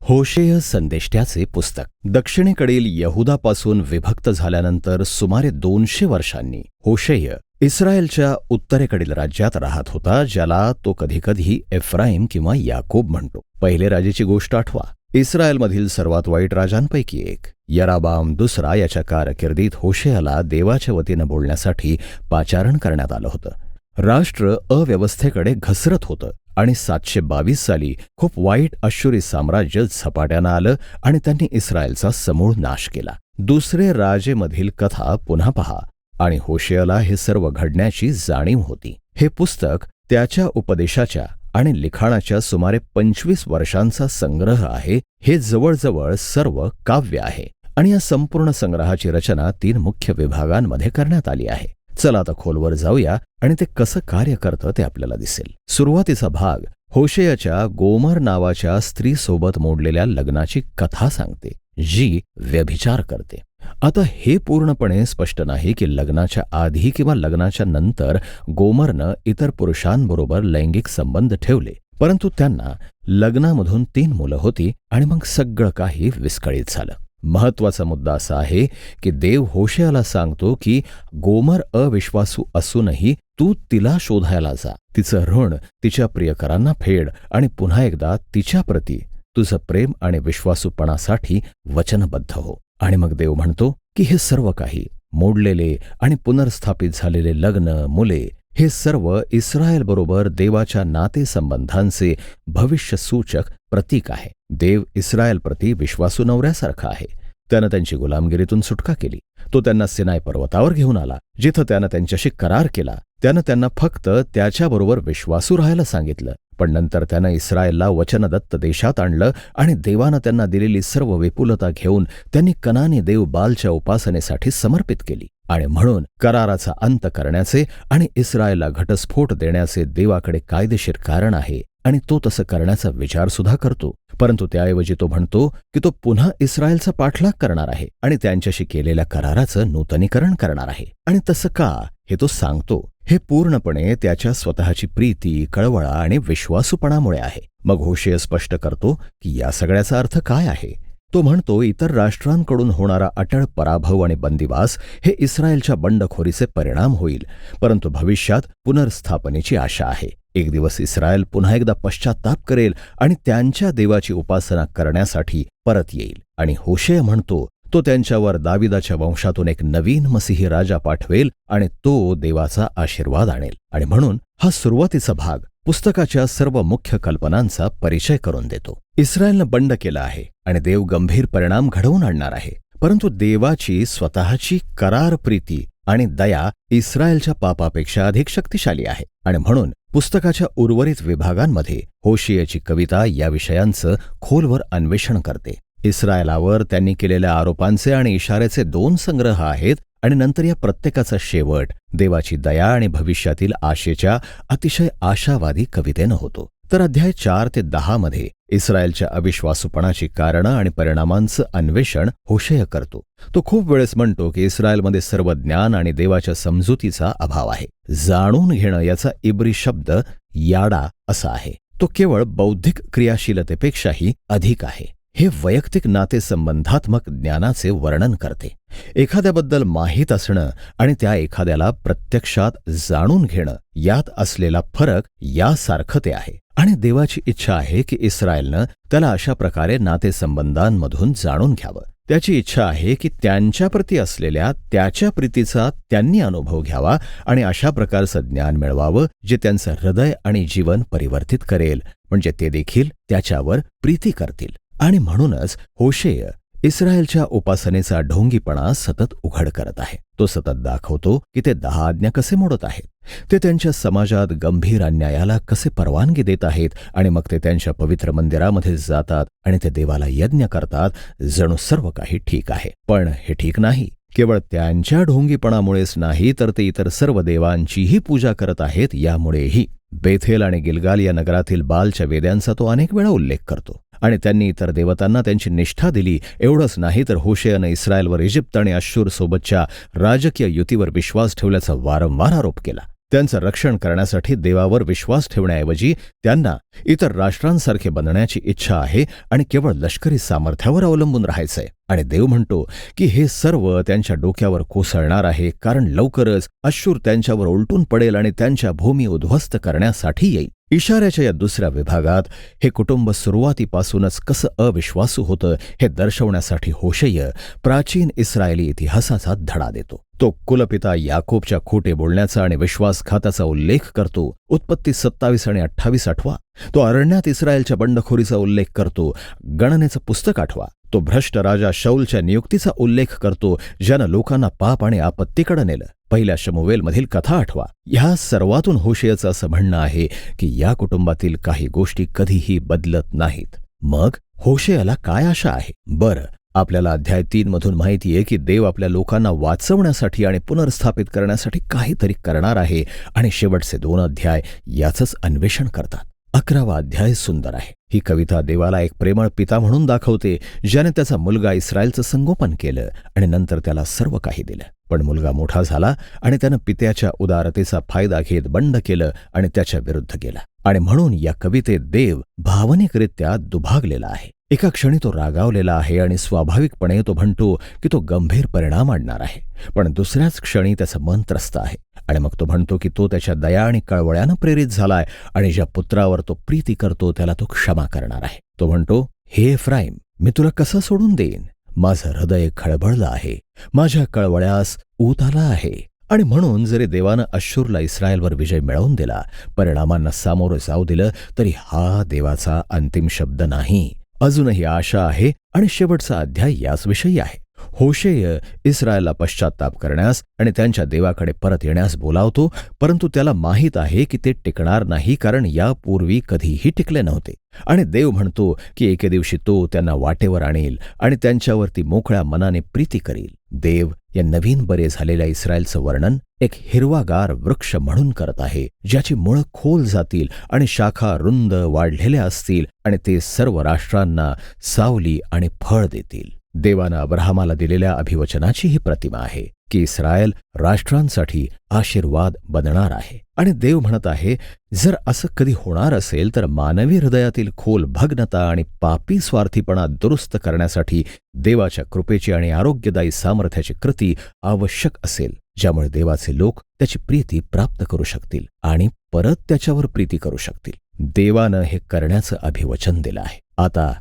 होशेय संदेष्ट्याचे पुस्तक. दक्षिणेकडील यहुदापासून विभक्त झाल्यानंतर सुमारे 200 वर्षांनी होशेय इस्रायलच्या उत्तरेकडील राज्यात राहत होता, ज्याला तो कधीकधी एफ्राईम किंवा याकोब म्हणतो. पहिले राजाची गोष्ट आठवा. इस्रायलमधील सर्वात वाईट राजांपैकी एक यराबाम दुसरा याच्या कारकिर्दीत होशेयाला देवाच्या वतीनं बोलण्यासाठी पाचारण करण्यात आलं होतं. राष्ट्र अव्यवस्थेकडे घसरत होतं आणि 722 साली खूप वाईट अश्शुरी साम्राज्य झपाट्यानं आलं आणि त्यांनी इस्रायलचा समूळ नाश केला. दुसरे राजेमधील कथा पुन्हा पहा आणि होशेयाला हे सर्व घडण्याची जाणीव होती. हे पुस्तक त्याच्या उपदेशाच्या आणि लिखाणाच्या सुमारे 25 वर्षांचा संग्रह आहे. हे जवळजवळ सर्व काव्य आहे आणि या संपूर्ण संग्रहाची रचना 3 मुख्य विभागांमध्ये करण्यात आली आहे. चला आता खोलवर जाऊया आणि ते कसं कार्य करतं ते आपल्याला दिसेल. सुरुवातीचा भाग होशेयाच्या गोमर नावाच्या स्त्रीसोबत मोडलेल्या लग्नाची कथा सांगते, जी व्यभिचार करते. आता हे पूर्णपणे स्पष्ट नाही की लग्नाच्या आधी किंवा लग्नाच्या नंतर गोमरनं इतर पुरुषांबरोबर लैंगिक संबंध ठेवले, परंतु त्यांना लग्नामधून 3 मुलं होती आणि मग सगळं काही विस्कळीत झालं. महत्वाचा मुद्दा असा आहे की देव होशेयाला सांगतो की गोमर अविश्वासू असूनही तू तिला शोधायला जा, तिचं ऋण तिच्या प्रियकरांना फेड आणि पुन्हा एकदा तिच्याप्रती तुझं प्रेम आणि विश्वासूपणासाठी वचनबद्ध हो. आणि मग देव म्हणतो की हे सर्व काही मोडलेले आणि पुनर्स्थापित झालेले लग्न, मुले, हे सर्व इस्रायलबरोबर देवाच्या नातेसंबंधांचे भविष्यसूचक प्रतीक आहे. देव इस्रायलप्रती विश्वासू नवऱ्यासारखा आहे. त्यानं त्यांची गुलामगिरीतून सुटका केली. तो त्यांना सिनाय पर्वतावर घेऊन आला, जिथं त्यानं त्यांच्याशी करार केला. त्यानं त्यांना फक्त त्याच्याबरोबर विश्वासू राहायला सांगितलं, पण नंतर त्यानं इस्रायलला वचनदत्त देशात आणलं आणि देवानं त्यांना दिलेली सर्व विपुलता घेऊन त्यांनी कनानी देव बालच्या उपासनेसाठी समर्पित केली. आणि म्हणून कराराचा अंत करण्याचे आणि इस्रायलला घटस्फोट देण्याचे देवाकडे कायदेशीर कारण आहे आणि तो तसं करण्याचा विचार सुद्धा करतो. परंतु त्याऐवजी तो म्हणतो की तो पुन्हा इस्रायलचा पाठलाग करणार आहे आणि त्यांच्याशी केलेल्या कराराचं नूतनीकरण करणार आहे. आणि तसं का हे तो सांगतो. हे पूर्णपणे त्याच्या स्वतःची प्रीती, कळवळा आणि विश्वासूपणामुळे आहे. मग होशेय स्पष्ट करतो की या सगळ्याचा अर्थ काय आहे. तो म्हणतो इतर राष्ट्रांकडून होणारा अटळ पराभव आणि बंदिवास हे इस्रायलच्या बंडखोरीचे परिणाम होईल, परंतु भविष्यात पुनर्स्थापनेची आशा आहे. एक दिवस इस्रायल पुन्हा एकदा पश्चात्ताप करेल आणि त्यांच्या देवाची उपासना करण्यासाठी परत येईल. आणि होशेय म्हणतो तो त्यांच्यावर दाविदाच्या वंशातून एक नवीन मसीही राजा पाठवेल आणि तो देवाचा आशीर्वाद आणेल. आणि म्हणून हा सुरुवातीचा भाग पुस्तकाच्या सर्व मुख्य कल्पनांचा परिचय करून देतो. इस्रायलनं बंड केला आहे आणि देव गंभीर परिणाम घडवून आणणार आहे, परंतु देवाची स्वतःची करार प्रीती आणि दया इस्रायलच्या पापापेक्षा अधिक शक्तिशाली आहे. आणि म्हणून पुस्तकाच्या उर्वरित विभागांमध्ये होशेयाची कविता या विषयांचं खोलवर अन्वेषण करते. इस्रायलावर त्यांनी केलेल्या आरोपांचे आणि इशाऱ्याचे 2 संग्रह आहेत आणि नंतर या प्रत्येकाचा शेवट देवाची दया आणि भविष्यातील आशेच्या अतिशय आशावादी कवितेनं होतो. तर अध्याय 4 ते 10 मध्ये इस्रायलच्या अविश्वासूपणाची कारणं आणि परिणामांचं अन्वेषण होशेय करतो. तो खूप वेळेस म्हणतो की इस्रायलमध्ये सर्व ज्ञान आणि देवाच्या समजुतीचा अभाव आहे. जाणून घेणं याचा इब्री शब्द याडा असा आहे. तो केवळ बौद्धिक क्रियाशीलतेपेक्षाही अधिक आहे. हे वैयक्तिक नातेसंबंधात्मक ज्ञानाचे वर्णन करते. एखाद्याबद्दल माहीत असणं आणि त्या एखाद्याला प्रत्यक्षात जाणून घेणं यात असलेला फरक यासारखं ते आहे. आणि देवाची इच्छा आहे की इस्रायलनं त्याला अशा प्रकारे नातेसंबंधांमधून जाणून घ्यावं. त्याची इच्छा आहे की त्यांच्याप्रती असलेल्या त्याच्या प्रीतीचा त्यांनी अनुभव घ्यावा आणि अशा प्रकारचं ज्ञान मिळवावं जे त्यांचं हृदय आणि जीवन परिवर्तित करेल, म्हणजे ते देखील त्याच्यावर प्रीती करतील. आणि म्हणूनच होशेय इस्रायलच्या उपासनेचा ढोंगीपणा सतत उघड करत आहे. तो सतत दाखवतो की ते 10 आज्ञा कसे मोडत आहेत. ते त्यांच्या समाजात गंभीर अन्यायाला कसे परवानगी देत आहेत आणि मग ते त्यांच्या पवित्र मंदिरामध्ये जातात आणि ते देवाला यज्ञ करतात, जणू सर्व काही ठीक आहे. पण हे ठीक नाही. केवळ त्यांच्या ढोंगीपणामुळेच नाही, तर ते इतर सर्व देवांचीही पूजा करत आहेत. यामुळेही बेथेल आणि गिलगाल या नगरातील बालच्या वेद्यांचा तो अनेक वेळा उल्लेख करतो. आणि त्यांनी इतर देवतांना त्यांची निष्ठा दिली. एवढंच नाही तर होशेयानं इस्रायलवर इजिप्त आणि अश्शूर सोबतच्या राजकीय युतीवर विश्वास ठेवल्याचा वारंवार आरोप केला. त्यांचं रक्षण करण्यासाठी देवावर विश्वास ठेवण्याऐवजी त्यांना इतर राष्ट्रांसारखे बनण्याची इच्छा आहे आणि केवळ लष्करी सामर्थ्यावर अवलंबून राहायचंय. आणि देव म्हणतो की हे सर्व त्यांच्या डोक्यावर कोसळणार आहे, कारण लवकरच अश्शूर त्यांच्यावर उलटून पडेल आणि त्यांच्या भूमी उद्ध्वस्त करण्यासाठी येईल. इशाऱ्याच्या या दुसऱ्या विभागात हे कुटुंब सुरुवातीपासूनच कसं अविश्वासू होतं हे दर्शवण्यासाठी होशेय प्राचीन इस्रायली इतिहासाचा धडा देतो. तो कुलपिता याकोबच्या खोटे बोलण्याचा आणि विश्वासघाताचा उल्लेख करतो. उत्पत्ती 27 आणि 28 आठवा. तो अरण्यात इस्रायलच्या बंडखोरीचा उल्लेख करतो. गणनेचं पुस्तक आठवा. तो भ्रष्ट राजा शौलच्या नियुक्तीचा उल्लेख करतो, ज्यानं लोकांना पाप आणि आपत्तीकडे नेलं. पहिल्या शमूवेलमधील कथा आठवा. ह्या सर्वातून होशेयचं असं म्हणणं आहे की या कुटुंबातील काही गोष्टी कधीही बदलत नाहीत. मग होशेयाला काय आशा आहे? बरं, आपल्याला अध्याय 3 मधून माहिती आहे की देव आपल्या लोकांना वाचवण्यासाठी आणि पुनर्स्थापित करण्यासाठी काहीतरी करणार आहे आणि शेवटचे 2 अध्याय याचंच अन्वेषण करतात. 11वा अध्याय सुंदर आहे. ही कविता देवाला एक प्रेमळ पिता म्हणून दाखवते, ज्याने त्याचा मुलगा इस्रायलचं संगोपन केलं आणि नंतर त्याला सर्व काही दिलं. पण मुलगा मोठा झाला आणि त्यानं पित्याच्या उदारतेचा फायदा घेत बंड केलं आणि त्याच्या विरुद्ध गेला. आणि म्हणून या कवितेत देव भावनिकरित्या दुभागलेला आहे. एका क्षणी तो रागावलेला आहे आणि स्वाभाविकपणे तो म्हणतो की तो गंभीर परिणाम आणणार आहे. पण दुसऱ्याच क्षणी त्याचं मन त्रस्त आहे आणि मग तो म्हणतो की तो त्याच्या दया आणि कळवळ्यानं प्रेरित झालाय आणि ज्या पुत्रावर तो प्रीती करतो त्याला तो क्षमा करणार आहे. तो म्हणतो, हे एफ्राईम, मी तुला कसं सोडून देईन? माझं हृदय खळबळलं आहे, माझ्या कळवळ्यास ऊत आला आहे. आणि म्हणून जरी देवानं अश्शूरला इस्रायलवर विजय मिळवून दिला, परिणामांना सामोरं जाऊ दिलं, तरी हा देवाचा अंतिम शब्द नाही. अजूनही आशा आहे आणि शेवटचा अध्याय याच विषयी आहे. होशेय इस्रायलला पश्चात्ताप करण्यास आणि त्यांच्या देवाकडे परत येण्यास बोलावतो, परंतु त्याला माहीत आहे की ते टिकणार नाही, कारण यापूर्वी कधीही टिकले नव्हते. आणि देव म्हणतो की एके दिवशी तो त्यांना वाटेवर आणेल आणि त्यांच्यावरती मोकळ्या मनाने प्रीती करील. देव या नवीन बरे झालेल्या इस्रायलचं वर्णन एक हिरवागार वृक्ष म्हणून करत आहे, ज्याची मुळं खोल जातील आणि शाखा रुंद वाढलेल्या असतील आणि ते सर्व राष्ट्रांना सावली आणि फळ देतील. देवानं अब्राहमाला दिलेल्या अभिवचनाची ही प्रतिमा आहे की इस्रायल राष्ट्रांसाठी आशीर्वाद बनणार आहे. आणि देव म्हणत आहे, जर असं कधी होणार असेल तर मानवी हृदयातील खोल भग्नता आणि पापी स्वार्थीपणा दुरुस्त करण्यासाठी देवाच्या कृपेची आणि आरोग्यदायी सामर्थ्याची कृती आवश्यक असेल, ज्यामुळे देवाचे लोक त्याची प्रीती प्राप्त करू शकतील आणि परत त्याच्यावर प्रीती करू शकतील. देवानं हे करण्याचं अभिवचन दिलं आहे. आता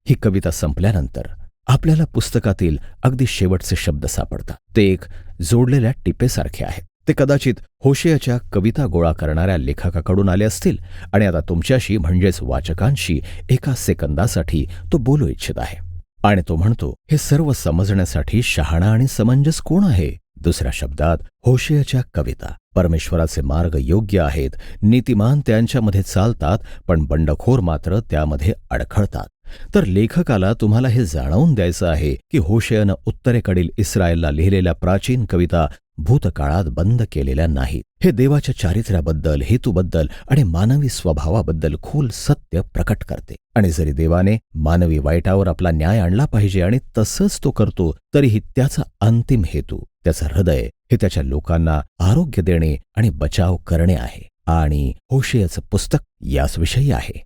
ही कविता संपल्यानंतर आपल्याला पुस्तकातील अगदी शेवटचे शब्द सापडतात. ते एक जोडलेल्या टिपेसारखे आहेत. ते कदाचित होशेयाच्या कविता गोळा करणाऱ्या लेखकाकडून आले असतील आणि आता तुमच्याशी म्हणजेच वाचकांशी एका सेकंदासाठी तो बोलू इच्छित आहे. आणि तो म्हणतो, हे सर्व समजण्यासाठी शहाणा आणि समंजस कोण आहे? दुसऱ्या शब्दात, होशेयाच्या कविता परमेश्वराचे मार्ग योग्य आहेत, नीतिमान त्यांच्यामध्ये चालतात, पण बंडखोर मात्र त्यामध्ये अडखळतात. तर लेखकाला तुम्हाला हे जाणवून द्यायचं आहे की होशेयानं उत्तरेकडील इस्रायलला लिहिलेल्या प्राचीन कविता भूतकाळात बंद केलेल्या नाहीत. हे देवाच्या चारित्र्याबद्दल, हेतूबद्दल आणि मानवी स्वभावाबद्दल खोल सत्य प्रकट करते. आणि जरी देवाने मानवी वाईटावर आपला न्याय आणला पाहिजे आणि तसंच तो करतो, तरीही त्याचा अंतिम हेतू, त्याचं हृदय हे त्याच्या लोकांना आरोग्य देणे आणि बचाव करणे आहे. आणि होशेयाचं पुस्तक याच विषयी आहे.